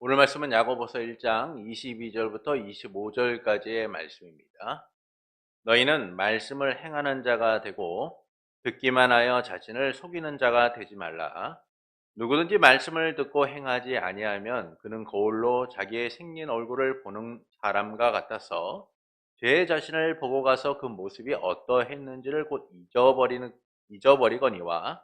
오늘 말씀은 야고보서 1장 22절부터 25절까지의 말씀입니다. 너희는 말씀을 행하는 자가 되고 듣기만 하여 자신을 속이는 자가 되지 말라. 누구든지 말씀을 듣고 행하지 아니하면 그는 거울로 자기의 생긴 얼굴을 보는 사람과 같아서 제 자신을 보고 가서 그 모습이 어떠했는지를 곧 잊어버리거니와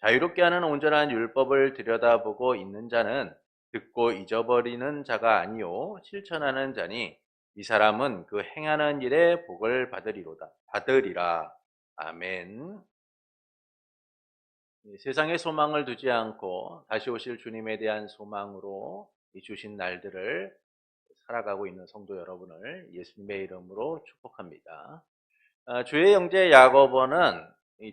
자유롭게 하는 온전한 율법을 들여다보고 있는 자는 듣고 잊어버리는 자가 아니요 실천하는 자니 이 사람은 그 행하는 일에 복을 받으리라. 아멘. 세상에 소망을 두지 않고 다시 오실 주님에 대한 소망으로 이 주신 날들을 살아가고 있는 성도 여러분을 예수님의 이름으로 축복합니다. 주의 형제 야고보는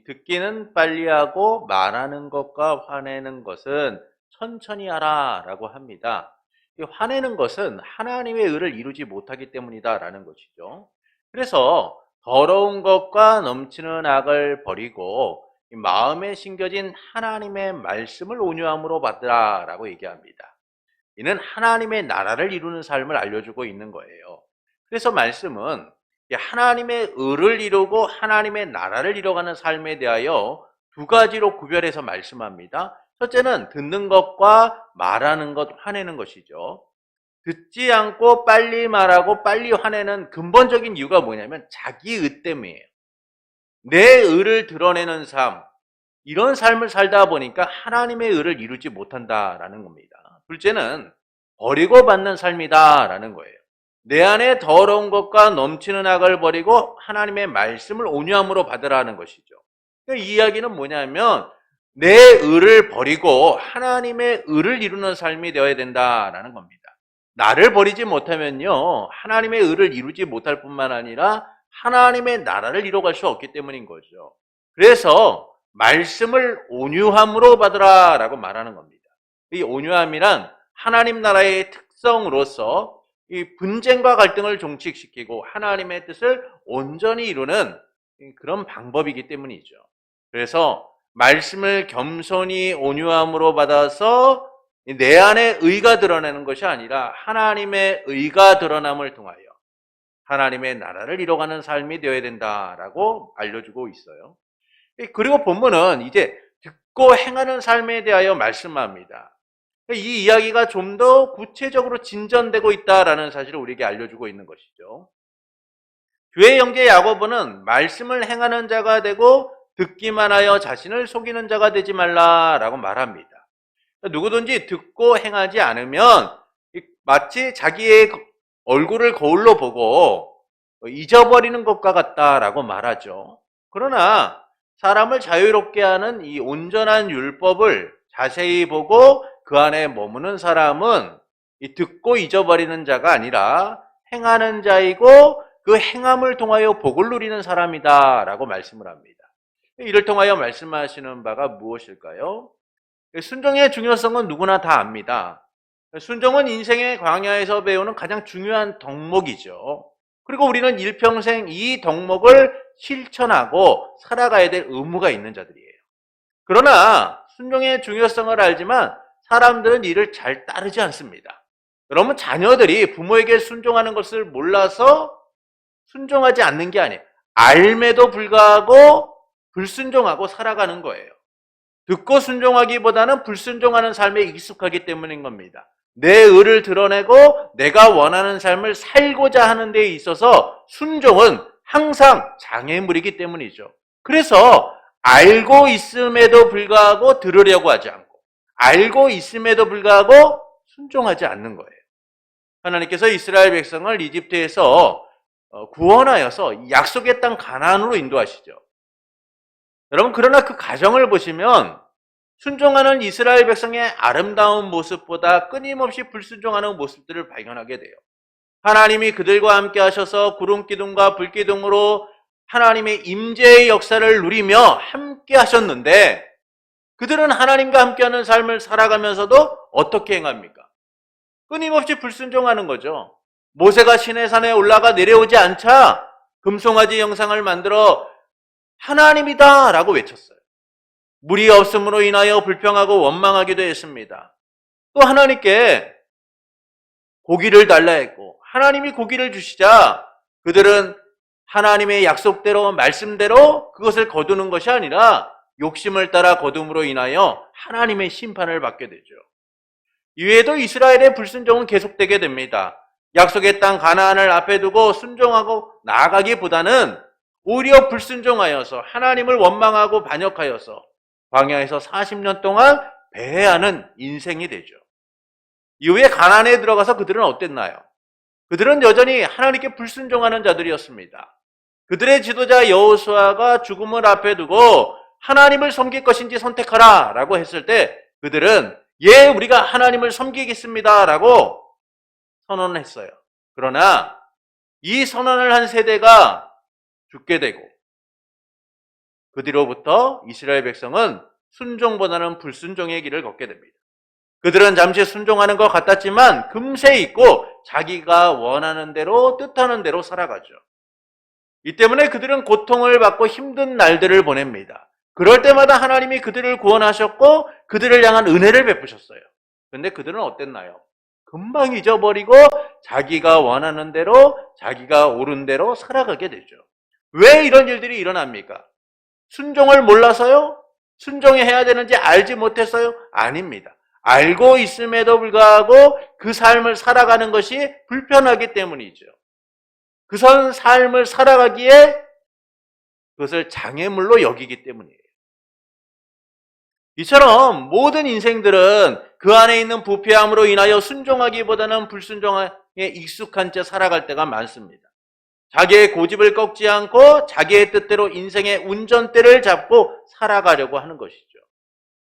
듣기는 빨리 하고 말하는 것과 화내는 것은 천천히 하라라고 합니다. 이 화내는 것은 하나님의 의를 이루지 못하기 때문이다라는 것이죠. 그래서 더러운 것과 넘치는 악을 버리고 마음에 심겨진 하나님의 말씀을 온유함으로 받으라라고 얘기합니다. 이는 하나님의 나라를 이루는 삶을 알려주고 있는 거예요. 그래서 말씀은 하나님의 의를 이루고 하나님의 나라를 이뤄가는 삶에 대하여 두 가지로 구별해서 말씀합니다. 첫째는 듣는 것과 말하는 것, 화내는 것이죠. 듣지 않고 빨리 말하고 빨리 화내는 근본적인 이유가 뭐냐면 자기 의 때문이에요. 내 의를 드러내는 삶, 이런 삶을 살다 보니까 하나님의 의를 이루지 못한다라는 겁니다. 둘째는 버리고 받는 삶이다라는 거예요. 내 안에 더러운 것과 넘치는 악을 버리고 하나님의 말씀을 온유함으로 받으라는 것이죠. 이 이야기는 뭐냐면 내 의를 버리고 하나님의 의를 이루는 삶이 되어야 된다라는 겁니다. 나를 버리지 못하면요, 하나님의 의를 이루지 못할 뿐만 아니라 하나님의 나라를 이뤄갈 수 없기 때문인 거죠. 그래서 말씀을 온유함으로 받으라라고 말하는 겁니다. 이 온유함이란 하나님 나라의 특성으로서 이 분쟁과 갈등을 종식시키고 하나님의 뜻을 온전히 이루는 그런 방법이기 때문이죠. 그래서 말씀을 겸손히 온유함으로 받아서 내 안에 의가 드러나는 것이 아니라 하나님의 의가 드러남을 통하여 하나님의 나라를 이뤄가는 삶이 되어야 된다라고 알려주고 있어요. 그리고 본문은 이제 듣고 행하는 삶에 대하여 말씀합니다. 이 이야기가 좀 더 구체적으로 진전되고 있다라는 사실을 우리에게 알려주고 있는 것이죠. 주의 형제 야고보는 말씀을 행하는 자가 되고 듣기만 하여 자신을 속이는 자가 되지 말라라고 말합니다. 누구든지 듣고 행하지 않으면 마치 자기의 얼굴을 거울로 보고 잊어버리는 것과 같다라고 말하죠. 그러나 사람을 자유롭게 하는 이 온전한 율법을 자세히 보고 그 안에 머무는 사람은 이 듣고 잊어버리는 자가 아니라 행하는 자이고 그 행함을 통하여 복을 누리는 사람이다라고 말씀을 합니다. 이를 통하여 말씀하시는 바가 무엇일까요? 순종의 중요성은 누구나 다 압니다. 순종은 인생의 광야에서 배우는 가장 중요한 덕목이죠. 그리고 우리는 일평생 이 덕목을 실천하고 살아가야 될 의무가 있는 자들이에요. 그러나 순종의 중요성을 알지만 사람들은 이를 잘 따르지 않습니다. 여러분, 자녀들이 부모에게 순종하는 것을 몰라서 순종하지 않는 게 아니에요. 알매도 불구하고 불순종하고 살아가는 거예요. 듣고 순종하기보다는 불순종하는 삶에 익숙하기 때문인 겁니다. 내 의를 드러내고 내가 원하는 삶을 살고자 하는 데 있어서 순종은 항상 장애물이기 때문이죠. 그래서 알고 있음에도 불구하고 들으려고 하지 않고 알고 있음에도 불구하고 순종하지 않는 거예요. 하나님께서 이스라엘 백성을 이집트에서 구원하여서 약속의 땅 가나안으로 인도하시죠. 여러분, 그러나 그 과정을 보시면 순종하는 이스라엘 백성의 아름다운 모습보다 끊임없이 불순종하는 모습들을 발견하게 돼요. 하나님이 그들과 함께 하셔서 구름기둥과 불기둥으로 하나님의 임재의 역사를 누리며 함께 하셨는데 그들은 하나님과 함께하는 삶을 살아가면서도 어떻게 행합니까? 끊임없이 불순종하는 거죠. 모세가 시내산에 올라가 내려오지 않자 금송아지 형상을 만들어 하나님이다 라고 외쳤어요. 물이 없음으로 인하여 불평하고 원망하기도 했습니다. 또 하나님께 고기를 달라 했고 하나님이 고기를 주시자 그들은 하나님의 약속대로 말씀대로 그것을 거두는 것이 아니라 욕심을 따라 거둠으로 인하여 하나님의 심판을 받게 되죠. 이외에도 이스라엘의 불순종은 계속되게 됩니다. 약속의 땅 가나안을 앞에 두고 순종하고 나아가기보다는 오히려 불순종하여서 하나님을 원망하고 반역하여서 광야에서 40년 동안 배회하는 인생이 되죠. 이후에 가나안에 들어가서 그들은 어땠나요? 그들은 여전히 하나님께 불순종하는 자들이었습니다. 그들의 지도자 여호수아가 죽음을 앞에 두고 하나님을 섬길 것인지 선택하라 라고 했을 때 그들은 예, 우리가 하나님을 섬기겠습니다 라고 선언을 했어요. 그러나 이 선언을 한 세대가 죽게 되고 그 뒤로부터 이스라엘 백성은 순종보다는 불순종의 길을 걷게 됩니다. 그들은 잠시 순종하는 것 같았지만 금세 잊고 자기가 원하는 대로 뜻하는 대로 살아가죠. 이 때문에 그들은 고통을 받고 힘든 날들을 보냅니다. 그럴 때마다 하나님이 그들을 구원하셨고 그들을 향한 은혜를 베푸셨어요. 그런데 그들은 어땠나요? 금방 잊어버리고 자기가 원하는 대로 자기가 옳은 대로 살아가게 되죠. 왜 이런 일들이 일어납니까? 순종을 몰라서요? 순종해야 되는지 알지 못했어요? 아닙니다. 알고 있음에도 불구하고 그 삶을 살아가는 것이 불편하기 때문이죠. 그 삶을 살아가기에 그것을 장애물로 여기기 때문이에요. 이처럼 모든 인생들은 그 안에 있는 부패함으로 인하여 순종하기보다는 불순종에 익숙한 채 살아갈 때가 많습니다. 자기의 고집을 꺾지 않고 자기의 뜻대로 인생의 운전대를 잡고 살아가려고 하는 것이죠.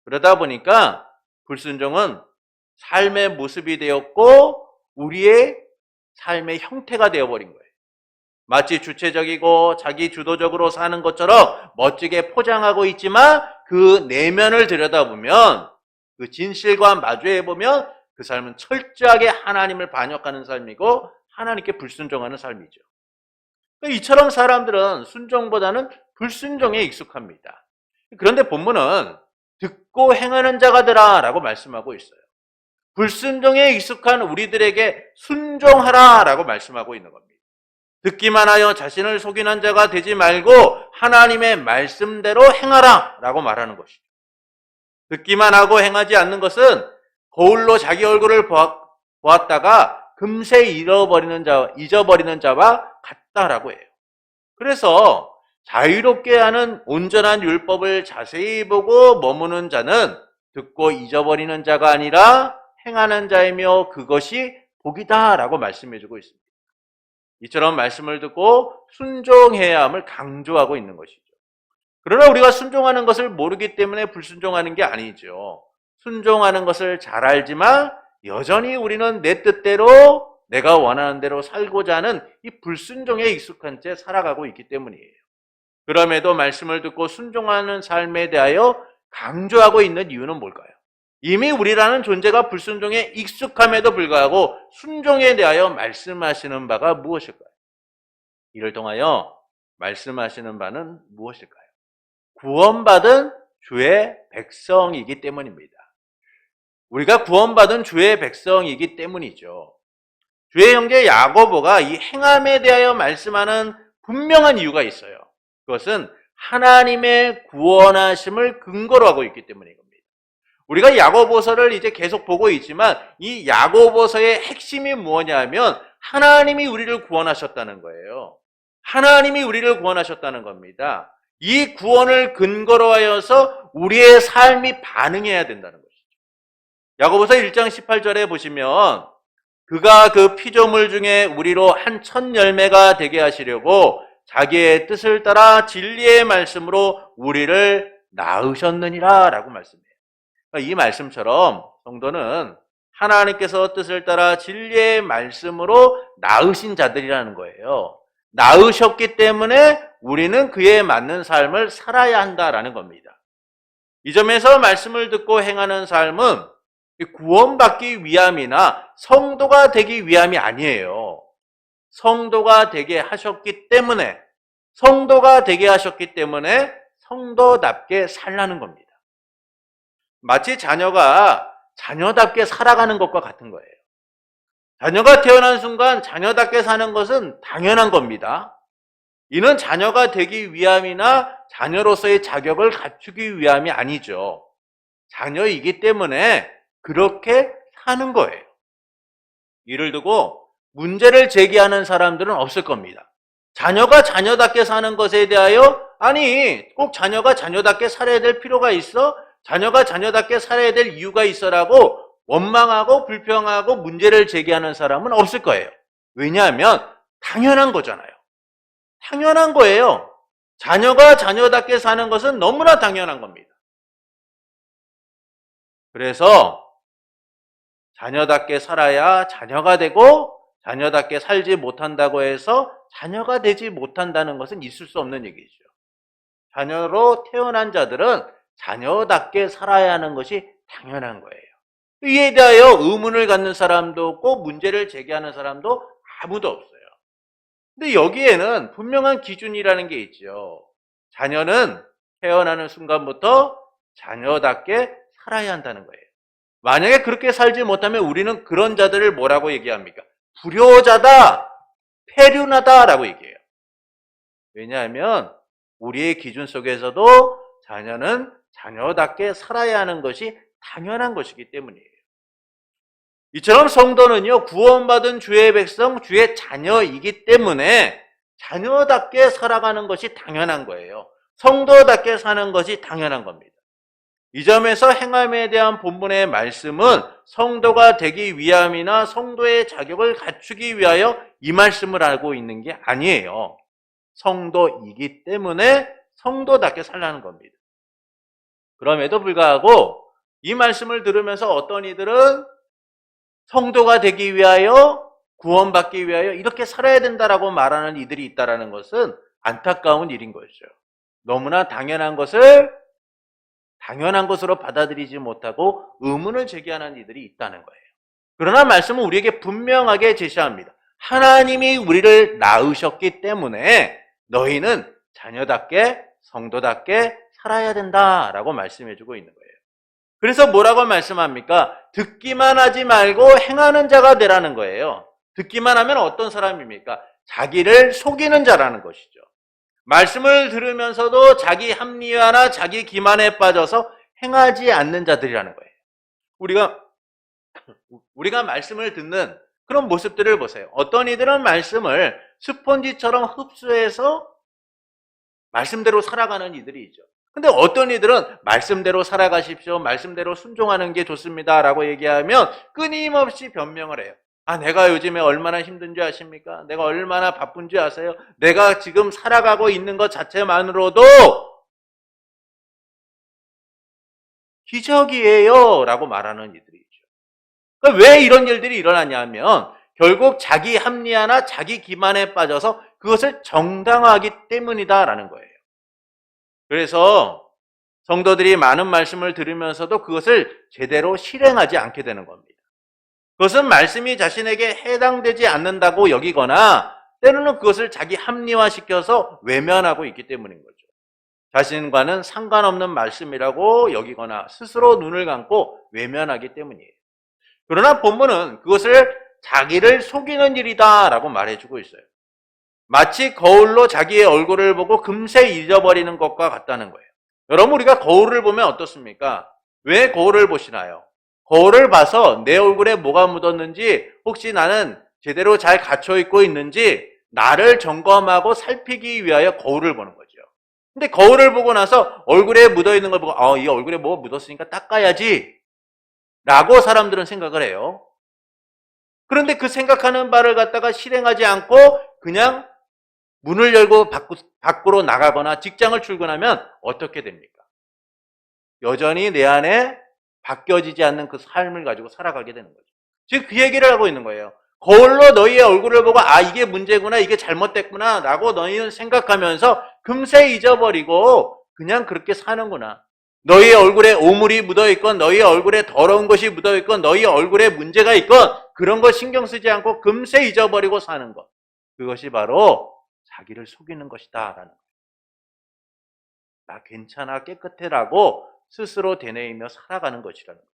그러다 보니까 불순종은 삶의 모습이 되었고 우리의 삶의 형태가 되어버린 거예요. 마치 주체적이고 자기 주도적으로 사는 것처럼 멋지게 포장하고 있지만 그 내면을 들여다보면 그 진실과 마주해보면 그 삶은 철저하게 하나님을 반역하는 삶이고 하나님께 불순종하는 삶이죠. 이처럼 사람들은 순종보다는 불순종에 익숙합니다. 그런데 본문은 듣고 행하는 자가 되라 라고 말씀하고 있어요. 불순종에 익숙한 우리들에게 순종하라 라고 말씀하고 있는 겁니다. 듣기만 하여 자신을 속이는 자가 되지 말고 하나님의 말씀대로 행하라 라고 말하는 것이죠. 듣기만 하고 행하지 않는 것은 거울로 자기 얼굴을 보았다가 금세 잊어버리는 자와 같다라고 해요. 그래서 자유롭게 하는 온전한 율법을 자세히 보고 머무는 자는 듣고 잊어버리는 자가 아니라 행하는 자이며 그것이 복이다라고 말씀해주고 있습니다. 이처럼 말씀을 듣고 순종해야 함을 강조하고 있는 것이죠. 그러나 우리가 순종하는 것을 모르기 때문에 불순종하는 게 아니죠. 순종하는 것을 잘 알지만 여전히 우리는 내 뜻대로 내가 원하는 대로 살고자 하는 이 불순종에 익숙한 채 살아가고 있기 때문이에요. 그럼에도 말씀을 듣고 순종하는 삶에 대하여 강조하고 있는 이유는 뭘까요? 이미 우리라는 존재가 불순종에 익숙함에도 불구하고 순종에 대하여 말씀하시는 바가 무엇일까요? 이를 통하여 말씀하시는 바는 무엇일까요? 구원받은 주의 백성이기 때문입니다. 우리가 구원받은 주의 백성이기 때문이죠. 주의 형제 야고보가 이 행함에 대하여 말씀하는 분명한 이유가 있어요. 그것은 하나님의 구원하심을 근거로 하고 있기 때문인 겁니다. 우리가 야고보서를 이제 계속 보고 있지만 이 야고보서의 핵심이 뭐냐 하면 하나님이 우리를 구원하셨다는 거예요. 하나님이 우리를 구원하셨다는 겁니다. 이 구원을 근거로 하여서 우리의 삶이 반응해야 된다는 것이죠. 야고보서 1장 18절에 보시면 그가 그 피조물 중에 우리로 한 첫 열매가 되게 하시려고 자기의 뜻을 따라 진리의 말씀으로 우리를 낳으셨느니라 라고 말씀해요. 이 말씀처럼 성도는 하나님께서 뜻을 따라 진리의 말씀으로 낳으신 자들이라는 거예요. 낳으셨기 때문에 우리는 그에 맞는 삶을 살아야 한다라는 겁니다. 이 점에서 말씀을 듣고 행하는 삶은 구원받기 위함이나 성도가 되기 위함이 아니에요. 성도가 되게 하셨기 때문에 성도답게 살라는 겁니다. 마치 자녀가 자녀답게 살아가는 것과 같은 거예요. 자녀가 태어난 순간 자녀답게 사는 것은 당연한 겁니다. 이는 자녀가 되기 위함이나 자녀로서의 자격을 갖추기 위함이 아니죠. 자녀이기 때문에 그렇게 사는 거예요. 이를 두고 문제를 제기하는 사람들은 없을 겁니다. 자녀가 자녀답게 사는 것에 대하여 아니 꼭 자녀가 자녀답게 살아야 될 필요가 있어? 자녀가 자녀답게 살아야 될 이유가 있어라고 원망하고 불평하고 문제를 제기하는 사람은 없을 거예요. 왜냐하면 당연한 거잖아요. 당연한 거예요. 자녀가 자녀답게 사는 것은 너무나 당연한 겁니다. 그래서 자녀답게 살아야 자녀가 되고 자녀답게 살지 못한다고 해서 자녀가 되지 못한다는 것은 있을 수 없는 얘기죠. 자녀로 태어난 자들은 자녀답게 살아야 하는 것이 당연한 거예요. 이에 대하여 의문을 갖는 사람도 없고 문제를 제기하는 사람도 아무도 없어요. 근데 여기에는 분명한 기준이라는 게 있죠. 자녀는 태어나는 순간부터 자녀답게 살아야 한다는 거예요. 만약에 그렇게 살지 못하면 우리는 그런 자들을 뭐라고 얘기합니까? 불효자다, 폐륜하다라고 얘기해요. 왜냐하면 우리의 기준 속에서도 자녀는 자녀답게 살아야 하는 것이 당연한 것이기 때문이에요. 이처럼 성도는요, 구원받은 주의 백성, 주의 자녀이기 때문에 자녀답게 살아가는 것이 당연한 거예요. 성도답게 사는 것이 당연한 겁니다. 이 점에서 행함에 대한 본문의 말씀은 성도가 되기 위함이나 성도의 자격을 갖추기 위하여 이 말씀을 하고 있는 게 아니에요. 성도이기 때문에 성도답게 살라는 겁니다. 그럼에도 불구하고 이 말씀을 들으면서 어떤 이들은 성도가 되기 위하여 구원받기 위하여 이렇게 살아야 된다라고 말하는 이들이 있다는 것은 안타까운 일인 것이죠. 너무나 당연한 것을 당연한 것으로 받아들이지 못하고 의문을 제기하는 이들이 있다는 거예요. 그러나 말씀은 우리에게 분명하게 제시합니다. 하나님이 우리를 낳으셨기 때문에 너희는 자녀답게 성도답게 살아야 된다라고 말씀해주고 있는 거예요. 그래서 뭐라고 말씀합니까? 듣기만 하지 말고 행하는 자가 되라는 거예요. 듣기만 하면 어떤 사람입니까? 자기를 속이는 자라는 것이죠. 말씀을 들으면서도 자기 합리화나 자기 기만에 빠져서 행하지 않는 자들이라는 거예요. 우리가 말씀을 듣는 그런 모습들을 보세요. 어떤 이들은 말씀을 스펀지처럼 흡수해서 말씀대로 살아가는 이들이 있죠. 근데 어떤 이들은 말씀대로 살아가십시오. 말씀대로 순종하는 게 좋습니다. 라고 얘기하면 끊임없이 변명을 해요. 아, 내가 요즘에 얼마나 힘든지 아십니까? 내가 얼마나 바쁜지 아세요? 내가 지금 살아가고 있는 것 자체만으로도 기적이에요. 라고 말하는 이들이 있죠. 그러니까 왜 이런 일들이 일어나냐면 결국 자기 합리화나 자기 기만에 빠져서 그것을 정당화하기 때문이다라는 거예요. 그래서 성도들이 많은 말씀을 들으면서도 그것을 제대로 실행하지 않게 되는 겁니다. 그것은 말씀이 자신에게 해당되지 않는다고 여기거나 때로는 그것을 자기 합리화시켜서 외면하고 있기 때문인 거죠. 자신과는 상관없는 말씀이라고 여기거나 스스로 눈을 감고 외면하기 때문이에요. 그러나 본문은 그것을 자기를 속이는 일이다라고 말해주고 있어요. 마치 거울로 자기의 얼굴을 보고 금세 잊어버리는 것과 같다는 거예요. 여러분, 우리가 거울을 보면 어떻습니까? 왜 거울을 보시나요? 거울을 봐서 내 얼굴에 뭐가 묻었는지, 혹시 나는 제대로 잘 갖춰 입고 있는지 나를 점검하고 살피기 위하여 거울을 보는 거죠. 근데 거울을 보고 나서 얼굴에 묻어 있는 걸 보고 이 얼굴에 뭐가 묻었으니까 닦아야지 라고 사람들은 생각을 해요. 그런데 그 생각하는 바를 갖다가 실행하지 않고 그냥 문을 열고 밖으로 나가거나 직장을 출근하면 어떻게 됩니까? 여전히 내 안에 바뀌어지지 않는 그 삶을 가지고 살아가게 되는 거죠. 지금 그 얘기를 하고 있는 거예요. 거울로 너희의 얼굴을 보고 이게 문제구나, 이게 잘못됐구나 라고 너희는 생각하면서 금세 잊어버리고 그냥 그렇게 사는구나. 너희의 얼굴에 오물이 묻어있건 너희의 얼굴에 더러운 것이 묻어있건 너희의 얼굴에 문제가 있건 그런 거 신경 쓰지 않고 금세 잊어버리고 사는 것. 그것이 바로 자기를 속이는 것이다 라는 거예요. 나 괜찮아, 깨끗해라고 스스로 되뇌이며 살아가는 것이라는 거예요.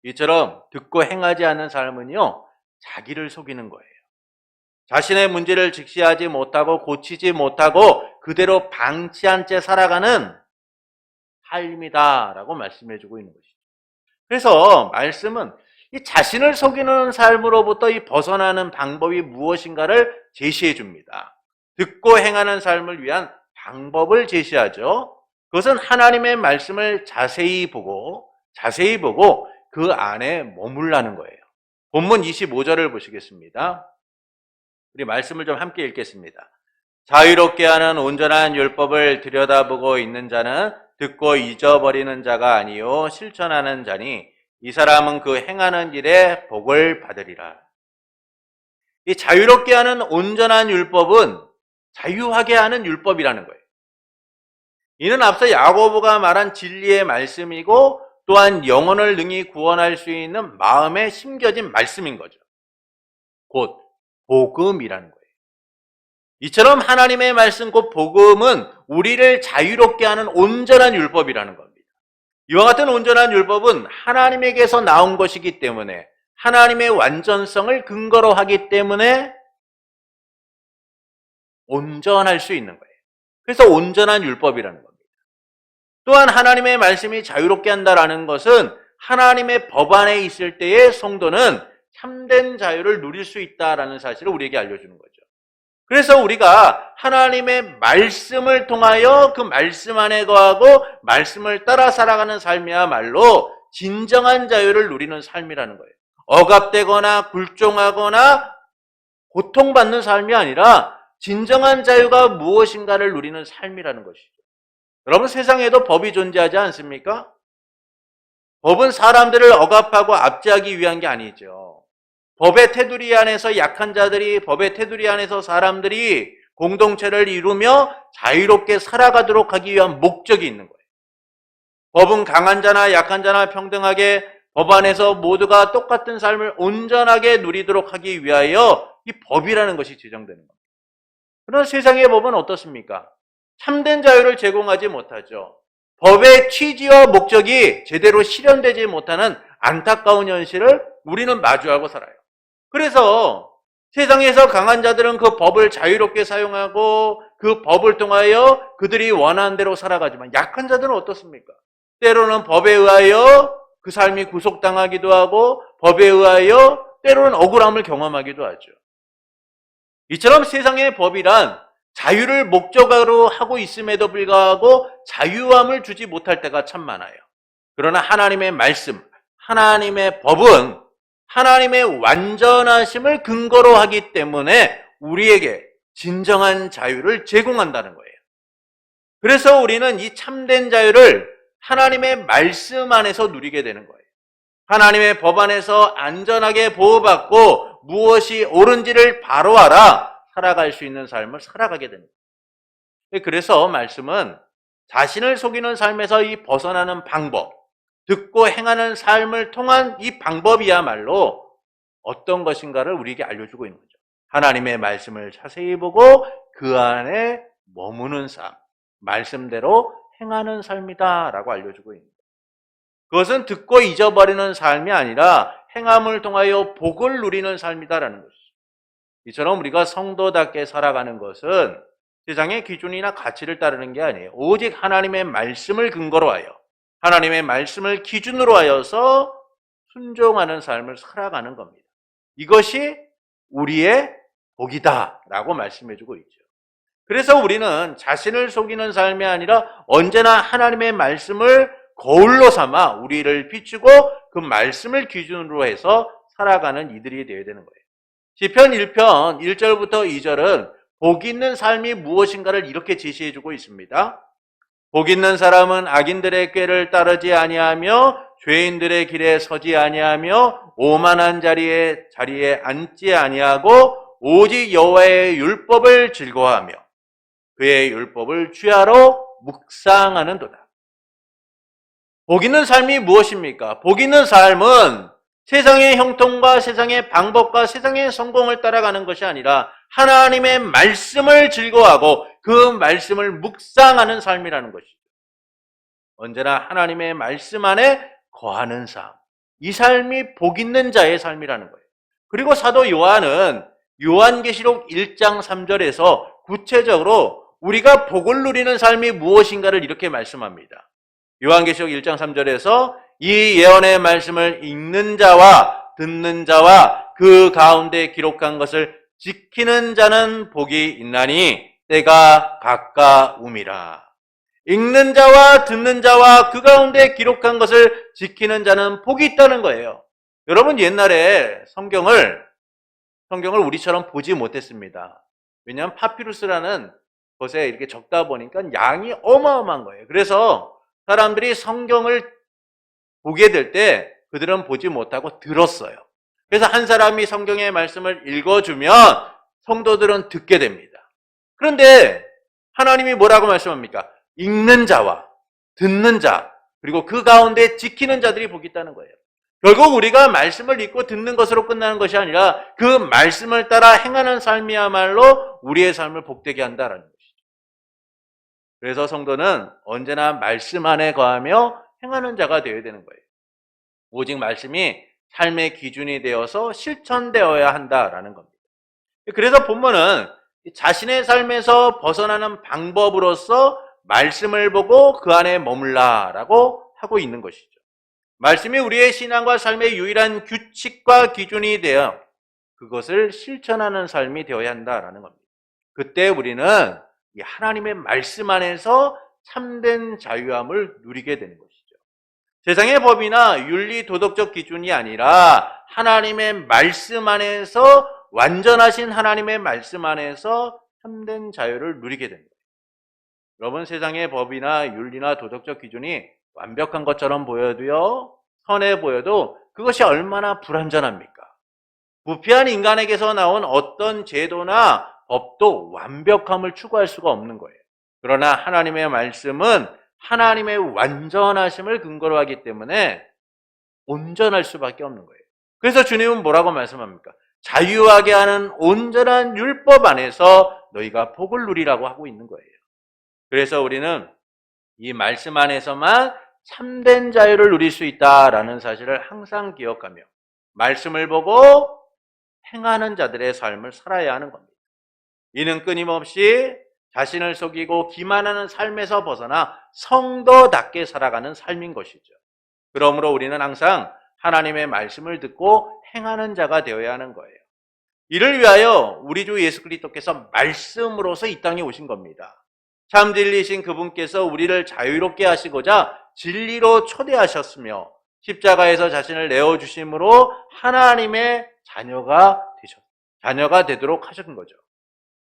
이처럼 듣고 행하지 않는 삶은요, 자기를 속이는 거예요. 자신의 문제를 직시하지 못하고 고치지 못하고 그대로 방치한 채 살아가는 삶이다라고 말씀해주고 있는 것이죠. 그래서 말씀은 이 자신을 속이는 삶으로부터 이 벗어나는 방법이 무엇인가를 제시해 줍니다. 듣고 행하는 삶을 위한 방법을 제시하죠. 그것은 하나님의 말씀을 자세히 보고 그 안에 머물라는 거예요. 본문 25절을 보시겠습니다. 우리 말씀을 좀 함께 읽겠습니다. 자유롭게 하는 온전한 율법을 들여다보고 있는 자는 듣고 잊어버리는 자가 아니요 실천하는 자니 이 사람은 그 행하는 일에 복을 받으리라. 이 자유롭게 하는 온전한 율법은 자유하게 하는 율법이라는 거예요. 이는 앞서 야고보가 말한 진리의 말씀이고 또한 영혼을 능히 구원할 수 있는 마음에 심겨진 말씀인 거죠. 곧 복음이라는 거예요. 이처럼 하나님의 말씀 곧 복음은 우리를 자유롭게 하는 온전한 율법이라는 겁니다. 이와 같은 온전한 율법은 하나님에게서 나온 것이기 때문에 하나님의 완전성을 근거로 하기 때문에 온전할 수 있는 거예요. 그래서 온전한 율법이라는 겁니다. 또한 하나님의 말씀이 자유롭게 한다라는 것은 하나님의 법 안에 있을 때의 성도는 참된 자유를 누릴 수 있다라는 사실을 우리에게 알려주는 거죠. 그래서 우리가 하나님의 말씀을 통하여 그 말씀 안에 거하고 말씀을 따라 살아가는 삶이야말로 진정한 자유를 누리는 삶이라는 거예요. 억압되거나 굴종하거나 고통받는 삶이 아니라 진정한 자유가 무엇인가를 누리는 삶이라는 것이죠. 여러분, 세상에도 법이 존재하지 않습니까? 법은 사람들을 억압하고 압제하기 위한 게 아니죠. 법의 테두리 안에서 약한 자들이, 법의 테두리 안에서 사람들이 공동체를 이루며 자유롭게 살아가도록 하기 위한 목적이 있는 거예요. 법은 강한 자나 약한 자나 평등하게 법 안에서 모두가 똑같은 삶을 온전하게 누리도록 하기 위하여 이 법이라는 것이 제정되는 겁니다. 그러나 세상의 법은 어떻습니까? 참된 자유를 제공하지 못하죠. 법의 취지와 목적이 제대로 실현되지 못하는 안타까운 현실을 우리는 마주하고 살아요. 그래서 세상에서 강한 자들은 그 법을 자유롭게 사용하고 그 법을 통하여 그들이 원하는 대로 살아가지만 약한 자들은 어떻습니까? 때로는 법에 의하여 그 삶이 구속당하기도 하고 법에 의하여 때로는 억울함을 경험하기도 하죠. 이처럼 세상의 법이란 자유를 목적으로 하고 있음에도 불구하고 자유함을 주지 못할 때가 참 많아요. 그러나 하나님의 말씀, 하나님의 법은 하나님의 완전하심을 근거로 하기 때문에 우리에게 진정한 자유를 제공한다는 거예요. 그래서 우리는 이 참된 자유를 하나님의 말씀 안에서 누리게 되는 거예요. 하나님의 법 안에서 안전하게 보호받고 무엇이 옳은지를 바로 알아 살아갈 수 있는 삶을 살아가게 됩니다. 그래서 말씀은 자신을 속이는 삶에서 이 벗어나는 방법, 듣고 행하는 삶을 통한 이 방법이야말로 어떤 것인가를 우리에게 알려주고 있는 거죠. 하나님의 말씀을 자세히 보고 그 안에 머무는 삶, 말씀대로 행하는 삶이다라고 알려주고 있는 거예요. 그것은 듣고 잊어버리는 삶이 아니라 행함을 통하여 복을 누리는 삶이다라는 것이죠. 이처럼 우리가 성도답게 살아가는 것은 세상의 기준이나 가치를 따르는 게 아니에요. 오직 하나님의 말씀을 근거로 하여 하나님의 말씀을 기준으로 하여서 순종하는 삶을 살아가는 겁니다. 이것이 우리의 복이다라고 말씀해주고 있죠. 그래서 우리는 자신을 속이는 삶이 아니라 언제나 하나님의 말씀을 거울로 삼아 우리를 비추고 그 말씀을 기준으로 해서 살아가는 이들이 되어야 되는 거예요. 시편 1편 1절부터 2절은 복 있는 삶이 무엇인가를 이렇게 제시해주고 있습니다. 복 있는 사람은 악인들의 꾀를 따르지 아니하며 죄인들의 길에 서지 아니하며 오만한 자리에 앉지 아니하고 오직 여호와의 율법을 즐거워하며 그의 율법을 주야로 묵상하는도다. 복 있는 삶이 무엇입니까? 복 있는 삶은 세상의 형통과 세상의 방법과 세상의 성공을 따라가는 것이 아니라 하나님의 말씀을 즐거워하고 그 말씀을 묵상하는 삶이라는 것이죠. 언제나 하나님의 말씀 안에 거하는 삶. 이 삶이 복 있는 자의 삶이라는 거예요. 그리고 사도 요한은 요한계시록 1장 3절에서 구체적으로 우리가 복을 누리는 삶이 무엇인가를 이렇게 말씀합니다. 요한계시록 1장 3절에서 이 예언의 말씀을 읽는 자와 듣는 자와 그 가운데 기록한 것을 지키는 자는 복이 있나니 때가 가까움이라. 읽는 자와 듣는 자와 그 가운데 기록한 것을 지키는 자는 복이 있다는 거예요. 여러분, 옛날에 성경을 우리처럼 보지 못했습니다. 왜냐하면 파피루스라는 것에 이렇게 적다 보니까 양이 어마어마한 거예요. 그래서 사람들이 성경을 보게 될 때 그들은 보지 못하고 들었어요. 그래서 한 사람이 성경의 말씀을 읽어주면 성도들은 듣게 됩니다. 그런데 하나님이 뭐라고 말씀합니까? 읽는 자와 듣는 자, 그리고 그 가운데 지키는 자들이 복이 있다는 거예요. 결국 우리가 말씀을 읽고 듣는 것으로 끝나는 것이 아니라 그 말씀을 따라 행하는 삶이야말로 우리의 삶을 복되게 한다라는 것이죠. 그래서 성도는 언제나 말씀 안에 거하며 행하는 자가 되어야 되는 거예요. 오직 말씀이 삶의 기준이 되어서 실천되어야 한다라는 겁니다. 그래서 본문은 자신의 삶에서 벗어나는 방법으로서 말씀을 보고 그 안에 머물라라고 하고 있는 것이죠. 말씀이 우리의 신앙과 삶의 유일한 규칙과 기준이 되어 그것을 실천하는 삶이 되어야 한다라는 겁니다. 그때 우리는 이 하나님의 말씀 안에서 참된 자유함을 누리게 되는 것이죠. 세상의 법이나 윤리 도덕적 기준이 아니라 하나님의 말씀 안에서, 완전하신 하나님의 말씀 안에서 참된 자유를 누리게 됩니다. 여러분, 세상의 법이나 윤리나 도덕적 기준이 완벽한 것처럼 보여도요, 선해 보여도 그것이 얼마나 불완전합니까? 부패한 인간에게서 나온 어떤 제도나 법도 완벽함을 추구할 수가 없는 거예요. 그러나 하나님의 말씀은 하나님의 완전하심을 근거로 하기 때문에 온전할 수밖에 없는 거예요. 그래서 주님은 뭐라고 말씀합니까? 자유하게 하는 온전한 율법 안에서 너희가 복을 누리라고 하고 있는 거예요. 그래서 우리는 이 말씀 안에서만 참된 자유를 누릴 수 있다라는 사실을 항상 기억하며 말씀을 보고 행하는 자들의 삶을 살아야 하는 겁니다. 이는 끊임없이 자신을 속이고 기만하는 삶에서 벗어나 성도답게 살아가는 삶인 것이죠. 그러므로 우리는 항상 하나님의 말씀을 듣고 행하는 자가 되어야 하는 거예요. 이를 위하여 우리 주 예수 그리스도께서 말씀으로서 이 땅에 오신 겁니다. 참 진리신 그분께서 우리를 자유롭게 하시고자 진리로 초대하셨으며 십자가에서 자신을 내어주심으로 하나님의 자녀가 되도록 하신 거죠.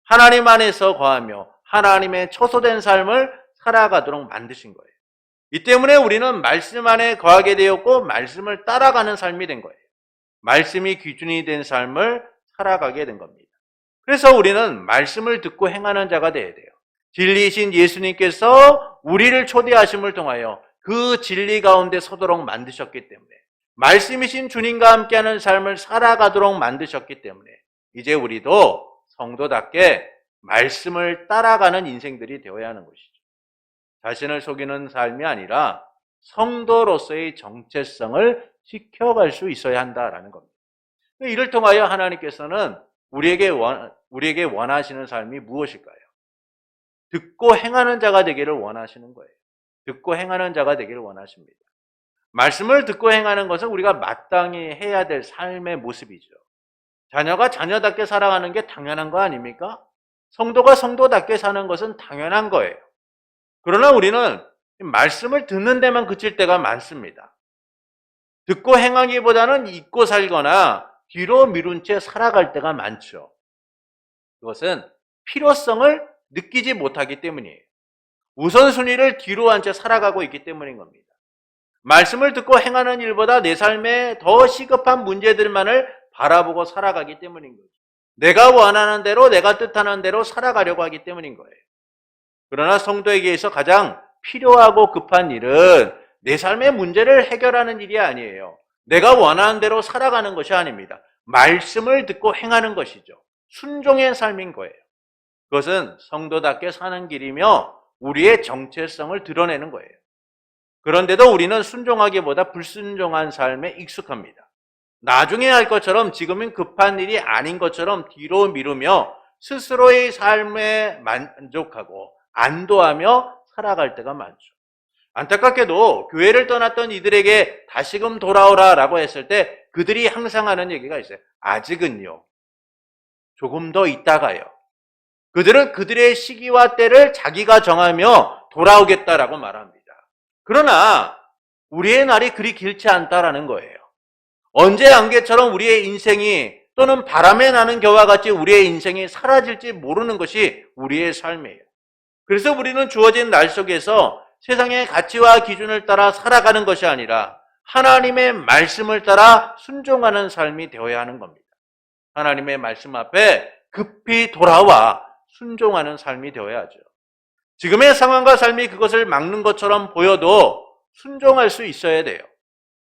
하나님 안에서 거하며 하나님의 처소된 삶을 살아가도록 만드신 거예요. 이 때문에 우리는 말씀 안에 거하게 되었고 말씀을 따라가는 삶이 된 거예요. 말씀이 기준이 된 삶을 살아가게 된 겁니다. 그래서 우리는 말씀을 듣고 행하는 자가 되어야 돼요. 진리이신 예수님께서 우리를 초대하심을 통하여 그 진리 가운데 서도록 만드셨기 때문에, 말씀이신 주님과 함께하는 삶을 살아가도록 만드셨기 때문에 이제 우리도 성도답게 말씀을 따라가는 인생들이 되어야 하는 것이죠. 자신을 속이는 삶이 아니라 성도로서의 정체성을 지켜갈 수 있어야 한다라는 겁니다. 이를 통하여 하나님께서는 우리에게 원하시는 삶이 무엇일까요? 듣고 행하는 자가 되기를 원하시는 거예요. 듣고 행하는 자가 되기를 원하십니다. 말씀을 듣고 행하는 것은 우리가 마땅히 해야 될 삶의 모습이죠. 자녀가 자녀답게 살아가는 게 당연한 거 아닙니까? 성도가 성도답게 사는 것은 당연한 거예요. 그러나 우리는 말씀을 듣는 데만 그칠 때가 많습니다. 듣고 행하기보다는 잊고 살거나 뒤로 미룬 채 살아갈 때가 많죠. 그것은 필요성을 느끼지 못하기 때문이에요. 우선순위를 뒤로 한 채 살아가고 있기 때문인 겁니다. 말씀을 듣고 행하는 일보다 내 삶에 더 시급한 문제들만을 바라보고 살아가기 때문인 거죠. 내가 원하는 대로, 내가 뜻하는 대로 살아가려고 하기 때문인 거예요. 그러나 성도에게 있어 가장 필요하고 급한 일은 내 삶의 문제를 해결하는 일이 아니에요. 내가 원하는 대로 살아가는 것이 아닙니다. 말씀을 듣고 행하는 것이죠. 순종의 삶인 거예요. 그것은 성도답게 사는 길이며 우리의 정체성을 드러내는 거예요. 그런데도 우리는 순종하기보다 불순종한 삶에 익숙합니다. 나중에 할 것처럼 지금은 급한 일이 아닌 것처럼 뒤로 미루며 스스로의 삶에 만족하고 안도하며 살아갈 때가 많죠. 안타깝게도 교회를 떠났던 이들에게 다시금 돌아오라 라고 했을 때 그들이 항상 하는 얘기가 있어요. 아직은요. 조금 더 있다가요. 그들은 그들의 시기와 때를 자기가 정하며 돌아오겠다라고 말합니다. 그러나 우리의 날이 그리 길지 않다라는 거예요. 언제 안개처럼 우리의 인생이 또는 바람에 나는 겨와 같이 우리의 인생이 사라질지 모르는 것이 우리의 삶이에요. 그래서 우리는 주어진 날 속에서 세상의 가치와 기준을 따라 살아가는 것이 아니라 하나님의 말씀을 따라 순종하는 삶이 되어야 하는 겁니다. 하나님의 말씀 앞에 급히 돌아와 순종하는 삶이 되어야 하죠. 지금의 상황과 삶이 그것을 막는 것처럼 보여도 순종할 수 있어야 돼요.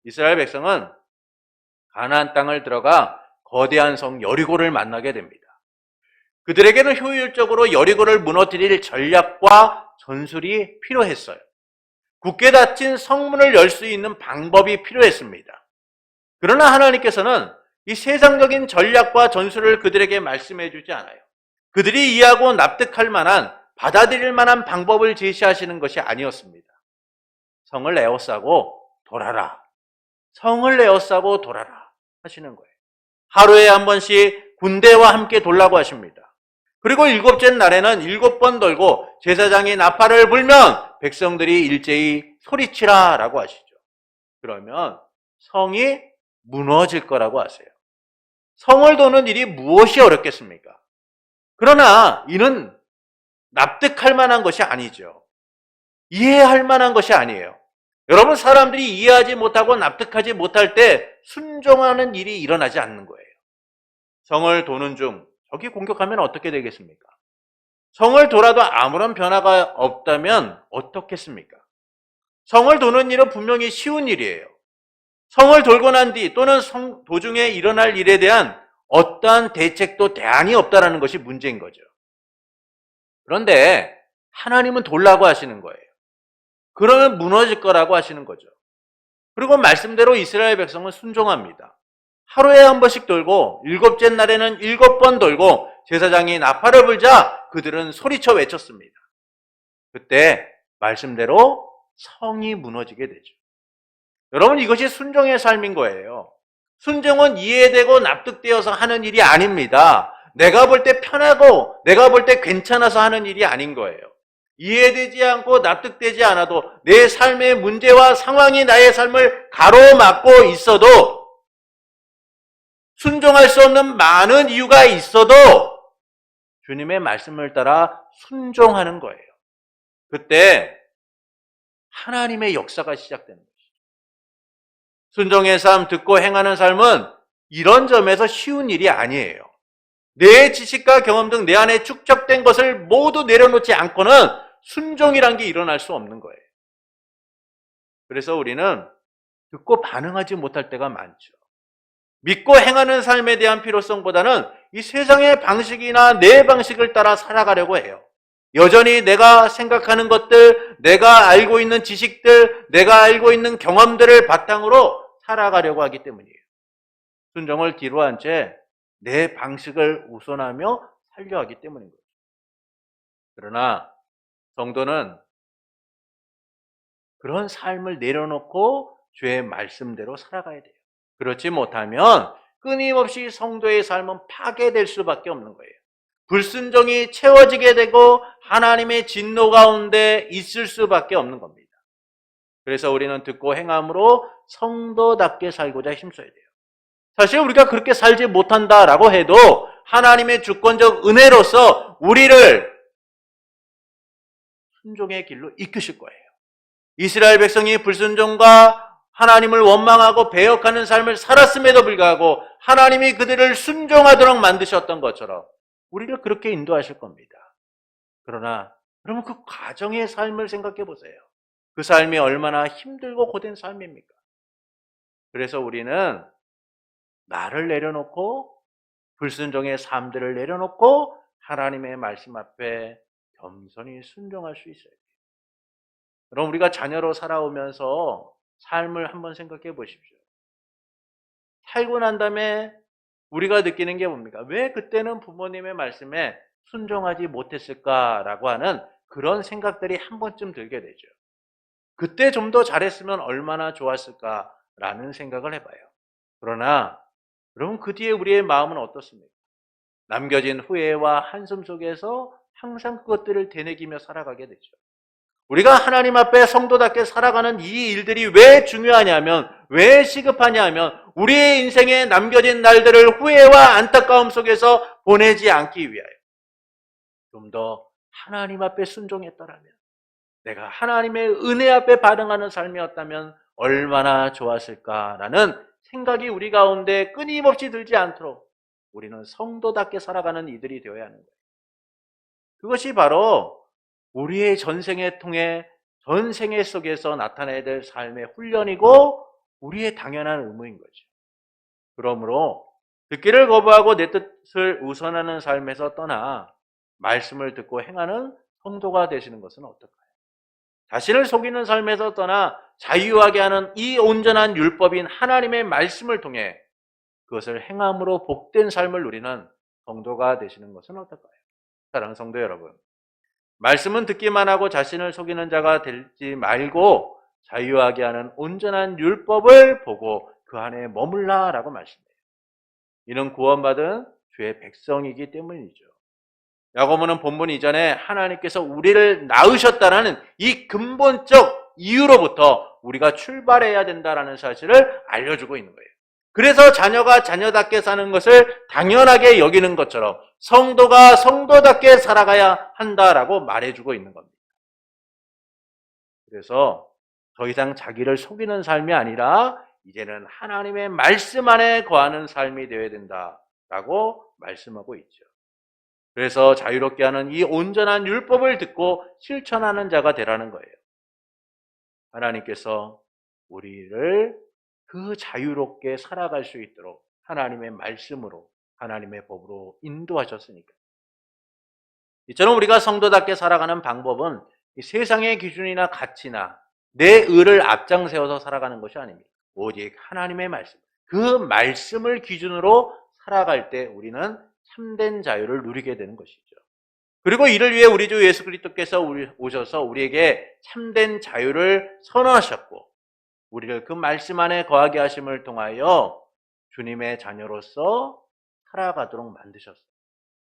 이스라엘 백성은 가나안 땅을 들어가 거대한 성 여리고를 만나게 됩니다. 그들에게는 효율적으로 여리고를 무너뜨릴 전략과 전술이 필요했어요. 굳게 닫힌 성문을 열 수 있는 방법이 필요했습니다. 그러나 하나님께서는 이 세상적인 전략과 전술을 그들에게 말씀해 주지 않아요. 그들이 이해하고 납득할 만한, 받아들일 만한 방법을 제시하시는 것이 아니었습니다. 성을 에워싸고 돌아라. 성을 에워싸고 돌아라 하시는 거예요. 하루에 한 번씩 군대와 함께 돌라고 하십니다. 그리고 7째 날에는 7번 돌고 제사장이 나팔을 불면 백성들이 일제히 소리치라 라고 하시죠. 그러면 성이 무너질 거라고 하세요. 성을 도는 일이 무엇이 어렵겠습니까? 그러나 이는 납득할 만한 것이 아니죠. 이해할 만한 것이 아니에요. 여러분, 사람들이 이해하지 못하고 납득하지 못할 때 순종하는 일이 일어나지 않는 거예요. 성을 도는 중 적이 공격하면 어떻게 되겠습니까? 성을 돌아도 아무런 변화가 없다면 어떻겠습니까? 성을 도는 일은 분명히 쉬운 일이에요. 성을 돌고 난 뒤 또는 도중에 일어날 일에 대한 어떠한 대책도 대안이 없다는 것이 문제인 거죠. 그런데 하나님은 돌라고 하시는 거예요. 그러면 무너질 거라고 하시는 거죠. 그리고 말씀대로 이스라엘 백성은 순종합니다. 하루에 한 번씩 돌고 7째 날에는 7번 돌고 제사장이 나팔을 불자 그들은 소리쳐 외쳤습니다. 그때 말씀대로 성이 무너지게 되죠. 여러분, 이것이 순종의 삶인 거예요. 순종은 이해되고 납득되어서 하는 일이 아닙니다. 내가 볼 때 편하고 내가 볼 때 괜찮아서 하는 일이 아닌 거예요. 이해되지 않고 납득되지 않아도 내 삶의 문제와 상황이 나의 삶을 가로막고 있어도 순종할 수 없는 많은 이유가 있어도 주님의 말씀을 따라 순종하는 거예요. 그때 하나님의 역사가 시작되는 것이죠. 순종의 삶, 듣고 행하는 삶은 이런 점에서 쉬운 일이 아니에요. 내 지식과 경험 등 내 안에 축적된 것을 모두 내려놓지 않고는 순종이란 게 일어날 수 없는 거예요. 그래서 우리는 듣고 반응하지 못할 때가 많죠. 믿고 행하는 삶에 대한 필요성보다는 이 세상의 방식이나 내 방식을 따라 살아가려고 해요. 여전히 내가 생각하는 것들, 내가 알고 있는 지식들, 내가 알고 있는 경험들을 바탕으로 살아가려고 하기 때문이에요. 순종을 뒤로 한 채 내 방식을 우선하며 살려 하기 때문인 거죠. 그러나 성도는 그런 삶을 내려놓고 주의 말씀대로 살아가야 돼요. 그렇지 못하면 끊임없이 성도의 삶은 파괴될 수밖에 없는 거예요. 불순종이 채워지게 되고 하나님의 진노 가운데 있을 수밖에 없는 겁니다. 그래서 우리는 듣고 행함으로 성도답게 살고자 힘써야 돼요. 사실 우리가 그렇게 살지 못한다라고 해도 하나님의 주권적 은혜로서 우리를 순종의 길로 이끄실 거예요. 이스라엘 백성이 불순종과 하나님을 원망하고 배역하는 삶을 살았음에도 불구하고 하나님이 그들을 순종하도록 만드셨던 것처럼 우리를 그렇게 인도하실 겁니다. 그러나 여러분, 그 과정의 삶을 생각해 보세요. 그 삶이 얼마나 힘들고 고된 삶입니까? 그래서 우리는 나를 내려놓고 불순종의 삶들을 내려놓고 하나님의 말씀 앞에 겸손히 순종할 수 있어요. 그럼 우리가 자녀로 살아오면서 삶을 한번 생각해 보십시오. 살고 난 다음에 우리가 느끼는 게 뭡니까? 왜 그때는 부모님의 말씀에 순종하지 못했을까라고 하는 그런 생각들이 한 번쯤 들게 되죠. 그때 좀 더 잘했으면 얼마나 좋았을까라는 생각을 해봐요. 그러나 여러분 그 뒤에 우리의 마음은 어떻습니까? 남겨진 후회와 한숨 속에서 항상 그것들을 되새기며 살아가게 되죠. 우리가 하나님 앞에 성도답게 살아가는 이 일들이 왜 중요하냐면, 왜 시급하냐면 우리의 인생에 남겨진 날들을 후회와 안타까움 속에서 보내지 않기 위하여 좀 더 하나님 앞에 순종했더라면, 내가 하나님의 은혜 앞에 반응하는 삶이었다면 얼마나 좋았을까라는 생각이 우리 가운데 끊임없이 들지 않도록 우리는 성도답게 살아가는 이들이 되어야 하는 거예요. 그것이 바로 우리의 전생에 통해 전생애 속에서 나타내야 될 삶의 훈련이고 우리의 당연한 의무인 거죠. 그러므로 듣기를 거부하고 내 뜻을 우선하는 삶에서 떠나 말씀을 듣고 행하는 성도가 되시는 것은 어떨까요? 자신을 속이는 삶에서 떠나 자유하게 하는 이 온전한 율법인 하나님의 말씀을 통해 그것을 행함으로 복된 삶을 누리는 성도가 되시는 것은 어떨까요? 사랑하는 성도 여러분, 말씀은 듣기만 하고 자신을 속이는 자가 되지 말고 자유하게 하는 온전한 율법을 보고 그 안에 머물라라고 말씀해요. 이는 구원받은 주의 백성이기 때문이죠. 야고보는 본문 이전에 하나님께서 우리를 낳으셨다는 이 근본적 이유로부터 우리가 출발해야 된다는 사실을 알려주고 있는 거예요. 그래서 자녀가 자녀답게 사는 것을 당연하게 여기는 것처럼 성도가 성도답게 살아가야 한다라고 말해주고 있는 겁니다. 그래서 더 이상 자기를 속이는 삶이 아니라 이제는 하나님의 말씀 안에 거하는 삶이 되어야 된다라고 말씀하고 있죠. 그래서 자유롭게 하는 이 온전한 율법을 듣고 실천하는 자가 되라는 거예요. 하나님께서 우리를 그 자유롭게 살아갈 수 있도록 하나님의 말씀으로, 하나님의 법으로 인도하셨으니까. 이처럼 우리가 성도답게 살아가는 방법은 세상의 기준이나 가치나 내 의를 앞장세워서 살아가는 것이 아닙니다. 오직 하나님의 말씀, 그 말씀을 기준으로 살아갈 때 우리는 참된 자유를 누리게 되는 것이죠. 그리고 이를 위해 우리 주 예수 그리스도께서 오셔서 우리에게 참된 자유를 선언하셨고 우리를 그 말씀 안에 거하게 하심을 통하여 주님의 자녀로서 살아가도록 만드셨어요.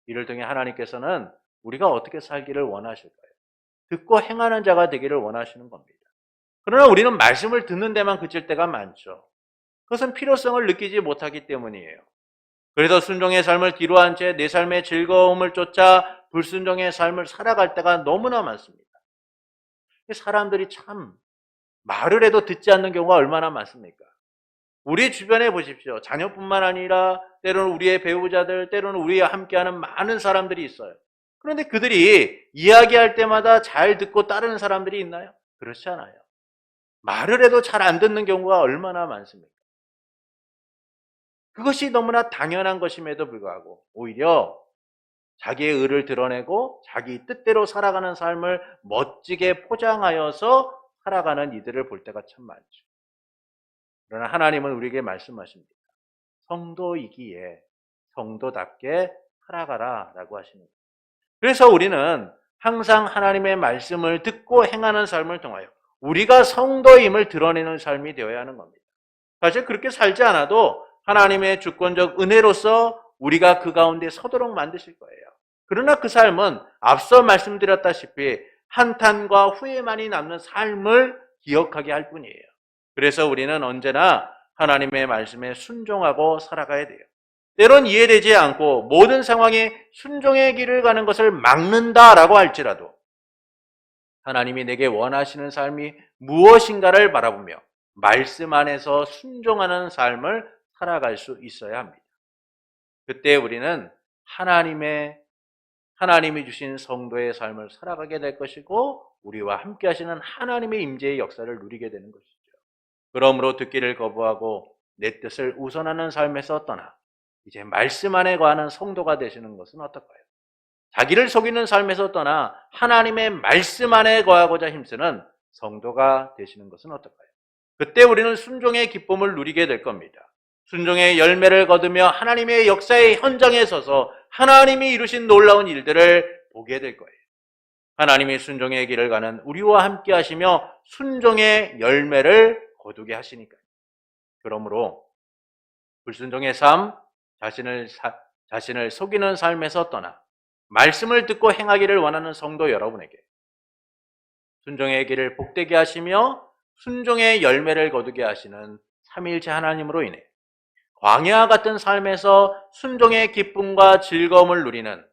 이를 통해 하나님께서는 우리가 어떻게 살기를 원하실까요? 듣고 행하는 자가 되기를 원하시는 겁니다. 그러나 우리는 말씀을 듣는 데만 그칠 때가 많죠. 그것은 필요성을 느끼지 못하기 때문이에요. 그래서 순종의 삶을 뒤로한 채 내 삶의 즐거움을 쫓아 불순종의 삶을 살아갈 때가 너무나 많습니다. 사람들이 참 말을 해도 듣지 않는 경우가 얼마나 많습니까? 우리 주변에 보십시오. 자녀뿐만 아니라 때로는 우리의 배우자들, 때로는 우리와 함께하는 많은 사람들이 있어요. 그런데 그들이 이야기할 때마다 잘 듣고 따르는 사람들이 있나요? 그렇지 않아요. 말을 해도 잘 안 듣는 경우가 얼마나 많습니까? 그것이 너무나 당연한 것임에도 불구하고 오히려 자기의 의를 드러내고 자기 뜻대로 살아가는 삶을 멋지게 포장하여서 살아가는 이들을 볼 때가 참 많죠. 그러나 하나님은 우리에게 말씀하십니다. 성도이기에 성도답게 살아가라 라고 하십니다. 그래서 우리는 항상 하나님의 말씀을 듣고 행하는 삶을 통하여 우리가 성도임을 드러내는 삶이 되어야 하는 겁니다. 사실 그렇게 살지 않아도 하나님의 주권적 은혜로서 우리가 그 가운데 서도록 만드실 거예요. 그러나 그 삶은 앞서 말씀드렸다시피 한탄과 후회만이 남는 삶을 기억하게 할 뿐이에요. 그래서 우리는 언제나 하나님의 말씀에 순종하고 살아가야 돼요. 때론 이해되지 않고 모든 상황에 순종의 길을 가는 것을 막는다라고 할지라도 하나님이 내게 원하시는 삶이 무엇인가를 바라보며 말씀 안에서 순종하는 삶을 살아갈 수 있어야 합니다. 그때 우리는 하나님이 주신 성도의 삶을 살아가게 될 것이고 우리와 함께 하시는 하나님의 임재의 역사를 누리게 되는 것이죠. 그러므로 듣기를 거부하고 내 뜻을 우선하는 삶에서 떠나 이제 말씀 안에 거하는 성도가 되시는 것은 어떨까요? 자기를 속이는 삶에서 떠나 하나님의 말씀 안에 거하고자 힘쓰는 성도가 되시는 것은 어떨까요? 그때 우리는 순종의 기쁨을 누리게 될 겁니다. 순종의 열매를 거두며 하나님의 역사의 현장에 서서 하나님이 이루신 놀라운 일들을 보게 될 거예요. 하나님이 순종의 길을 가는 우리와 함께 하시며 순종의 열매를 거두게 하시니까요. 그러므로 불순종의 삶, 자신을 속이는 삶에서 떠나 말씀을 듣고 행하기를 원하는 성도 여러분에게 순종의 길을 복되게 하시며 순종의 열매를 거두게 하시는 삼위일체 하나님으로 인해 광야 같은 삶에서 순종의 기쁨과 즐거움을 누리는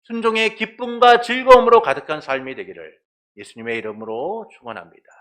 순종의 기쁨과 즐거움으로 가득한 삶이 되기를 예수님의 이름으로 축원합니다.